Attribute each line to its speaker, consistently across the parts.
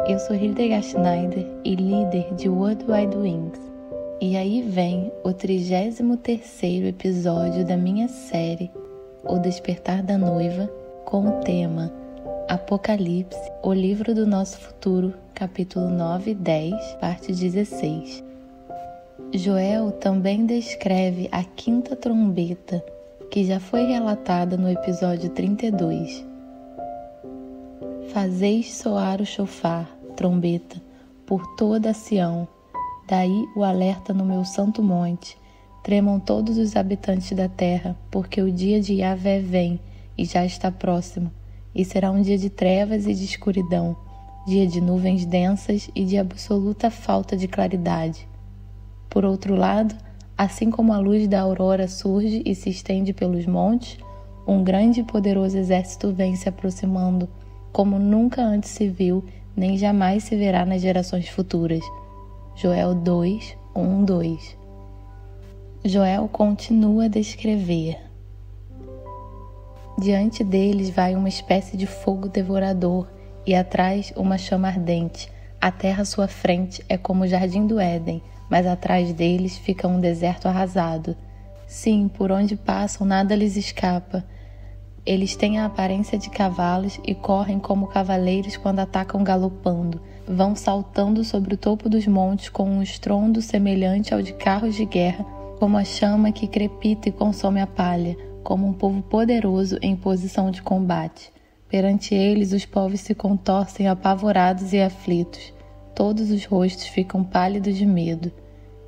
Speaker 1: Eu sou Hildegard Schneider e líder de World Wide Wings. E aí vem o 33º episódio da minha série O Despertar da Noiva, com o tema Apocalipse, o livro do nosso futuro, capítulo 9 e 10, parte 16. Joel também descreve a quinta trombeta, que já foi relatada no episódio 32. Fazeis soar o chofar, trombeta, por toda Sião. Daí o alerta no meu santo monte. Tremam todos os habitantes da terra, porque o dia de Yahvé vem e já está próximo. E será um dia de trevas e de escuridão, dia de nuvens densas e de absoluta falta de claridade. Por outro lado, assim como a luz da aurora surge e se estende pelos montes, um grande e poderoso exército vem se aproximando, como nunca antes se viu, nem jamais se verá nas gerações futuras. Joel 2, 1, 2. Joel continua a descrever. Diante deles vai uma espécie de fogo devorador e atrás uma chama ardente. A terra à sua frente é como o jardim do Éden, mas atrás deles fica um deserto arrasado. Sim, por onde passam nada lhes escapa. Eles têm a aparência de cavalos e correm como cavaleiros quando atacam galopando. Vão saltando sobre o topo dos montes com um estrondo semelhante ao de carros de guerra, como a chama que crepita e consome a palha, como um povo poderoso em posição de combate. Perante eles os povos se contorcem apavorados e aflitos. Todos os rostos ficam pálidos de medo.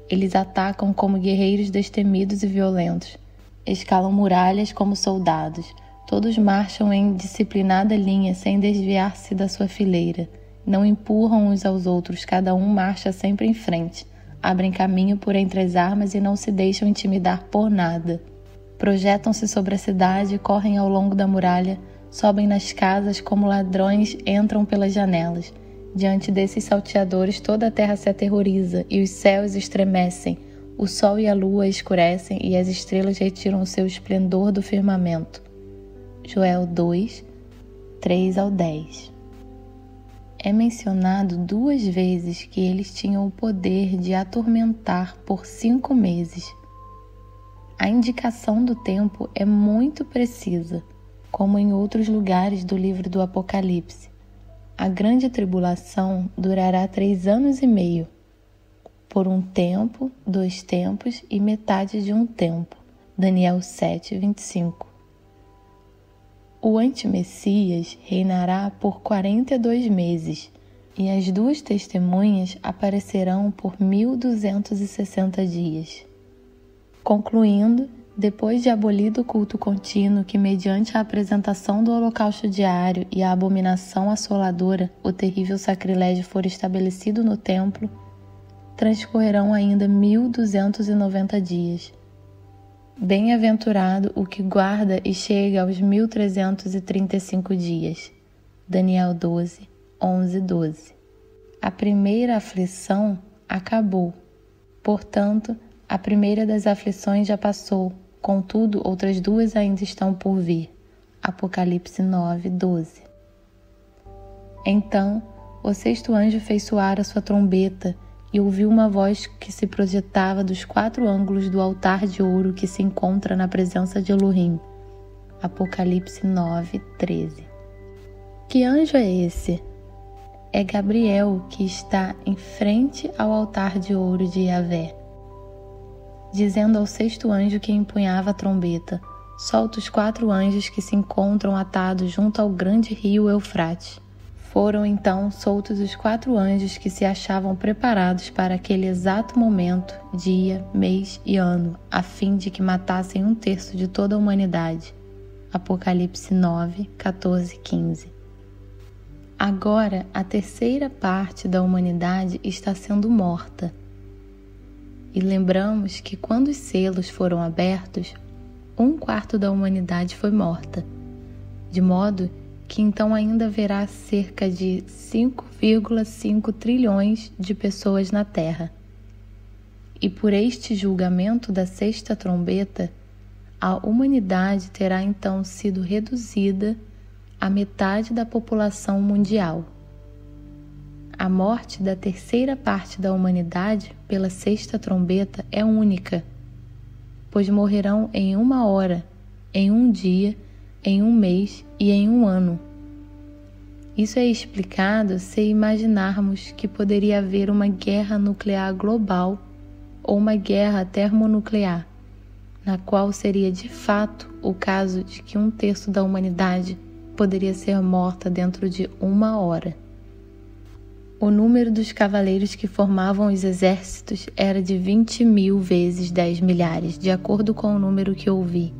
Speaker 1: Eles atacam como guerreiros destemidos e violentos. Escalam muralhas como soldados. Todos marcham em disciplinada linha sem desviar-se da sua fileira. Não empurram uns aos outros, cada um marcha sempre em frente. Abrem caminho por entre as armas e não se deixam intimidar por nada. Projetam-se sobre a cidade, correm ao longo da muralha, sobem nas casas como ladrões, entram pelas janelas. Diante desses salteadores toda a terra se aterroriza e os céus estremecem. O sol e a lua escurecem e as estrelas retiram o seu esplendor do firmamento. Joel 2, 3 ao 10. É mencionado 2 vezes que eles tinham o poder de atormentar por 5 meses. A indicação do tempo é muito precisa, como em outros lugares do livro do Apocalipse. A grande tribulação durará 3 anos e meio, por 1 tempo, 2 tempos e metade de 1 tempo. Daniel 7, 25. O antimessias reinará por 42 meses, e as 2 testemunhas aparecerão por 1260 dias. Concluindo, depois de abolido o culto contínuo que, mediante a apresentação do holocausto diário e a abominação assoladora, o terrível sacrilégio for estabelecido no templo, transcorrerão ainda 1290 dias. Bem-aventurado o que guarda e chega aos 1335 dias. Daniel 12, 11, 12. A primeira aflição acabou. Portanto, a primeira das aflições já passou, contudo, outras 2 ainda estão por vir. Apocalipse 9, 12. Então, o 6º anjo fez soar a sua trombeta, e ouviu uma voz que se projetava dos 4 ângulos do altar de ouro que se encontra na presença de Elohim. Apocalipse 9, 13. Que anjo é esse? É Gabriel, que está em frente ao altar de ouro de Yahvé, dizendo ao 6º anjo que empunhava a trombeta: solta os 4 anjos que se encontram atados junto ao grande rio Eufrates. Foram então soltos os 4 anjos que se achavam preparados para aquele exato momento, dia, mês e ano, a fim de que matassem 1/3 de toda a humanidade. Apocalipse 9, 14, 15. Agora, a 3ª parte da humanidade está sendo morta. E lembramos que quando os selos foram abertos, 1/4 da humanidade foi morta, de modo que então ainda haverá cerca de 5,5 trilhões de pessoas na Terra. E por este julgamento da 6ª trombeta, a humanidade terá então sido reduzida à metade da população mundial. A morte da terceira parte da humanidade pela sexta trombeta é única, pois morrerão em 1 hora, em 1 dia, em 1 mês e em 1 ano. Isso é explicado se imaginarmos que poderia haver uma guerra nuclear global ou uma guerra termonuclear, na qual seria de fato o caso de que 1/3 da humanidade poderia ser morta dentro de 1 hora. O número dos cavaleiros que formavam os exércitos era de 20.000 vezes 10 milhares, de acordo com o número que ouvi.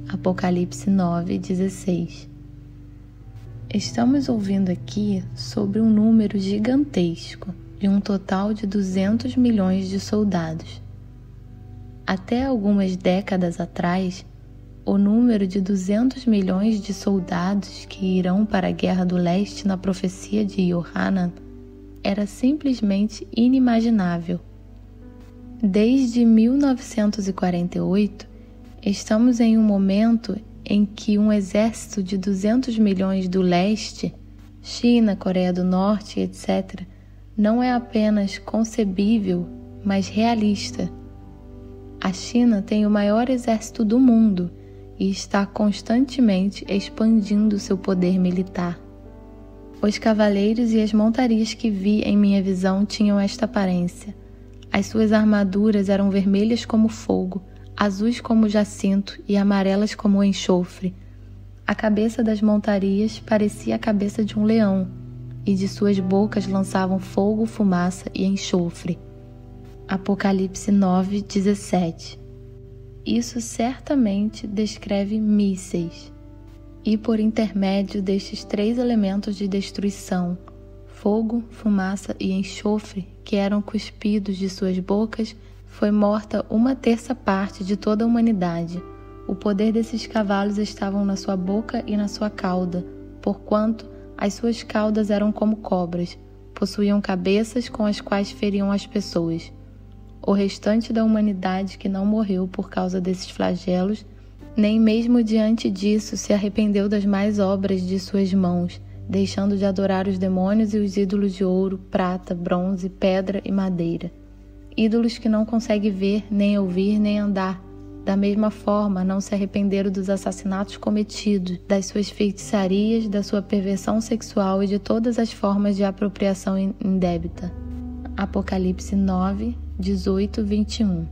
Speaker 1: Apocalipse 9:16. Estamos ouvindo aqui sobre um número gigantesco, de um total de 200 milhões de soldados. Até algumas décadas atrás, o número de 200 milhões de soldados que irão para a Guerra do Leste na profecia de Yohanan era simplesmente inimaginável. Desde 1948, estamos em um momento em que um exército de 200 milhões do leste, China, Coreia do Norte, etc., não é apenas concebível, mas realista. A China tem o maior exército do mundo e está constantemente expandindo seu poder militar. Os cavaleiros e as montarias que vi em minha visão tinham esta aparência. As suas armaduras eram vermelhas como fogo, azuis como jacinto e amarelas como enxofre. A cabeça das montarias parecia a cabeça de um leão, e de suas bocas lançavam fogo, fumaça e enxofre. Apocalipse 9:17. Isso certamente descreve mísseis, e por intermédio destes 3 elementos de destruição, fogo, fumaça e enxofre, que eram cuspidos de suas bocas, foi morta 1/3 parte de toda a humanidade. O poder desses cavalos estavam na sua boca e na sua cauda, porquanto as suas caudas eram como cobras, possuíam cabeças com as quais feriam as pessoas. O restante da humanidade que não morreu por causa desses flagelos, nem mesmo diante disso se arrependeu das más obras de suas mãos, deixando de adorar os demônios e os ídolos de ouro, prata, bronze, pedra e madeira. Ídolos que não conseguem ver, nem ouvir, nem andar. Da mesma forma, não se arrependeram dos assassinatos cometidos, das suas feitiçarias, da sua perversão sexual e de todas as formas de apropriação indébita. Apocalipse 9:18-21.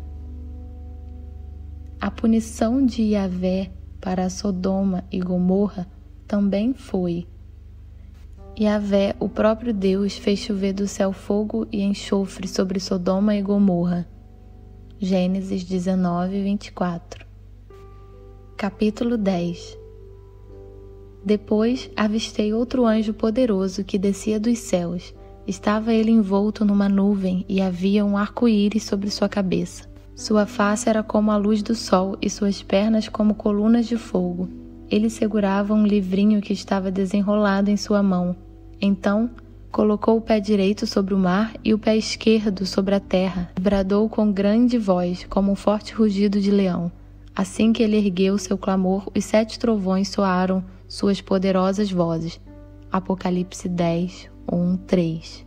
Speaker 1: A punição de Yahvé para Sodoma e Gomorra também foi. Yahvé, o próprio Deus, fez chover do céu fogo e enxofre sobre Sodoma e Gomorra. Gênesis 19:24. Capítulo 10. Depois avistei outro anjo poderoso que descia dos céus. Estava ele envolto numa nuvem e havia um arco-íris sobre sua cabeça. Sua face era como a luz do sol e suas pernas como colunas de fogo. Ele segurava um livrinho que estava desenrolado em sua mão. Então, colocou o pé direito sobre o mar e o pé esquerdo sobre a terra, e bradou com grande voz, como um forte rugido de leão. Assim que ele ergueu seu clamor, os 7 trovões soaram suas poderosas vozes. Apocalipse 10:1-3.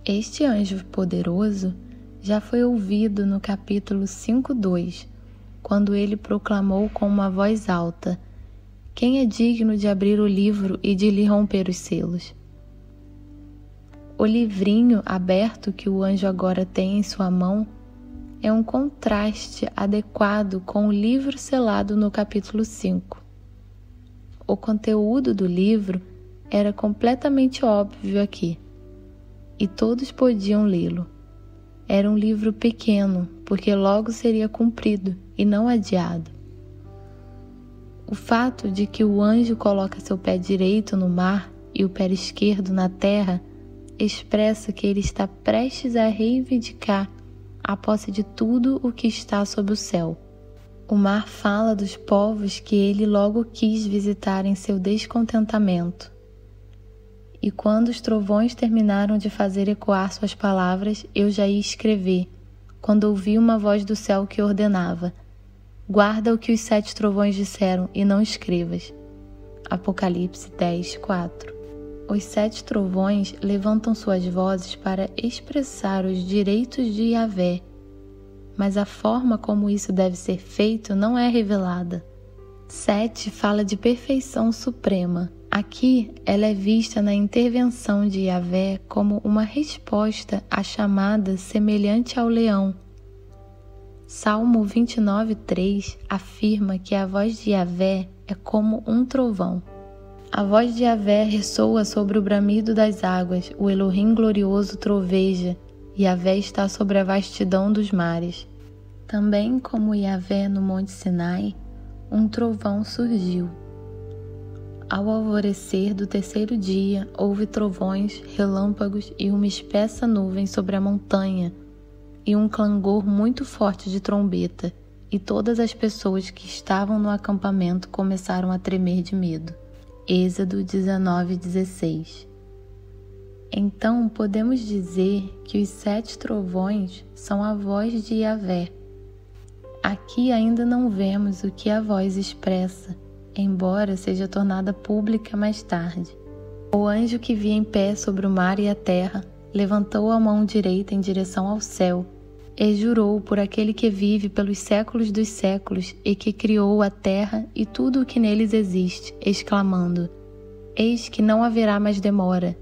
Speaker 1: Este anjo poderoso já foi ouvido no capítulo 5:2, quando ele proclamou com uma voz alta: "Quem é digno de abrir o livro e de lhe romper os selos?" O livrinho aberto que o anjo agora tem em sua mão é um contraste adequado com o livro selado no capítulo 5. O conteúdo do livro era completamente óbvio aqui, e todos podiam lê-lo. Era um livro pequeno, porque logo seria cumprido e não adiado. O fato de que o anjo coloca seu pé direito no mar e o pé esquerdo na terra expressa que ele está prestes a reivindicar a posse de tudo o que está sob o céu. O mar fala dos povos que ele logo quis visitar em seu descontentamento. E quando os trovões terminaram de fazer ecoar suas palavras, eu já ia escrever, quando ouvi uma voz do céu que ordenava: "Guarda o que os 7 trovões disseram e não escrevas." Apocalipse 10:4. Os 7 trovões levantam suas vozes para expressar os direitos de Yahvé, mas a forma como isso deve ser feito não é revelada. 7 fala de perfeição suprema. Aqui, ela é vista na intervenção de Yahvé como uma resposta à chamada semelhante ao leão. Salmo 29:3 afirma que a voz de Yahvé é como um trovão. A voz de Yahvé ressoa sobre o bramido das águas, o Elohim glorioso troveja, e Yahvé está sobre a vastidão dos mares. Também como Yahvé no Monte Sinai, um trovão surgiu. Ao alvorecer do 3º dia, houve trovões, relâmpagos e uma espessa nuvem sobre a montanha, e um clangor muito forte de trombeta, e todas as pessoas que estavam no acampamento começaram a tremer de medo. Êxodo 19:16. Então podemos dizer que os 7 trovões são a voz de Yahvé. Aqui ainda não vemos o que a voz expressa, embora seja tornada pública mais tarde. O anjo que via em pé sobre o mar e a terra levantou a mão direita em direção ao céu e jurou por aquele que vive pelos séculos dos séculos e que criou a terra e tudo o que neles existe, exclamando: Eis que não haverá mais demora,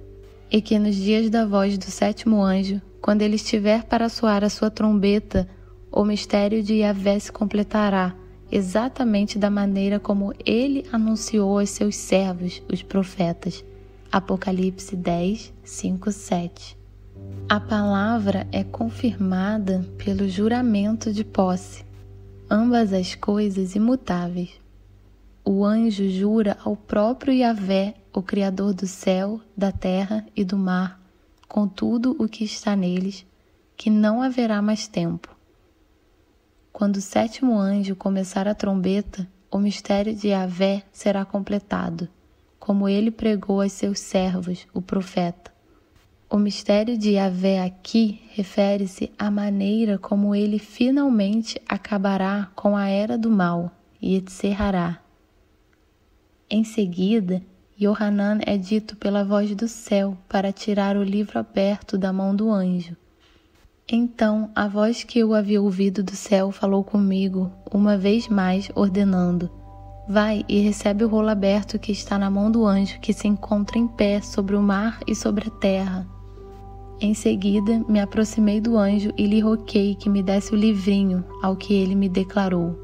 Speaker 1: e que nos dias da voz do 7º anjo, quando ele estiver para soar a sua trombeta, o mistério de Yahvé se completará, exatamente da maneira como ele anunciou aos seus servos, os profetas. Apocalipse 10, 5, 7. A palavra é confirmada pelo juramento de posse, ambas as coisas imutáveis. O anjo jura ao próprio Yahvé, o Criador do céu, da terra e do mar, com tudo o que está neles, que não haverá mais tempo. Quando o 7º anjo começar a trombeta, o mistério de Yahvé será completado, como ele pregou aos seus servos, o profeta. O mistério de Yahvé aqui refere-se à maneira como ele finalmente acabará com a era do mal, Yetzirará. Em seguida, Yohanan é dito pela voz do céu para tirar o livro aberto da mão do anjo. Então a voz que eu havia ouvido do céu falou comigo, uma vez mais, ordenando: Vai e recebe o rolo aberto que está na mão do anjo que se encontra em pé sobre o mar e sobre a terra. Em seguida, me aproximei do anjo e lhe roguei que me desse o livrinho, ao que ele me declarou: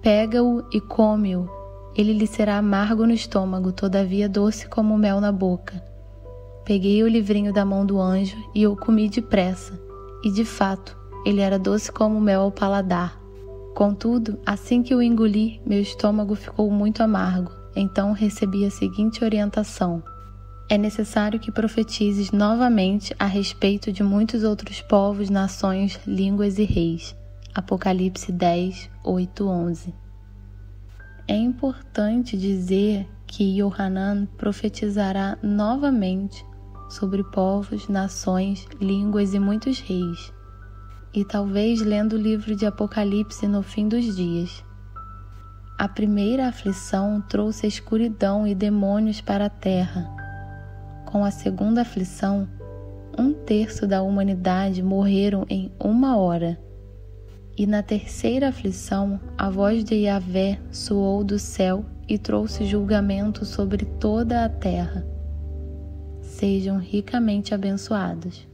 Speaker 1: Pega-o e come-o. Ele lhe será amargo no estômago, todavia doce como mel na boca. Peguei o livrinho da mão do anjo e o comi depressa. E de fato, ele era doce como mel ao paladar. Contudo, assim que o engoli, meu estômago ficou muito amargo. Então recebi a seguinte orientação: é necessário que profetizes novamente a respeito de muitos outros povos, nações, línguas e reis. Apocalipse 10, 8, 11. É importante dizer que Yohanan profetizará novamente sobre povos, nações, línguas e muitos reis, e talvez lendo o livro de Apocalipse no fim dos dias. A primeira aflição trouxe a escuridão e demônios para a terra. Com a segunda aflição, 1/3 da humanidade morreram em 1 hora. E na terceira aflição, a voz de Yahvé soou do céu e trouxe julgamento sobre toda a terra. Sejam ricamente abençoados.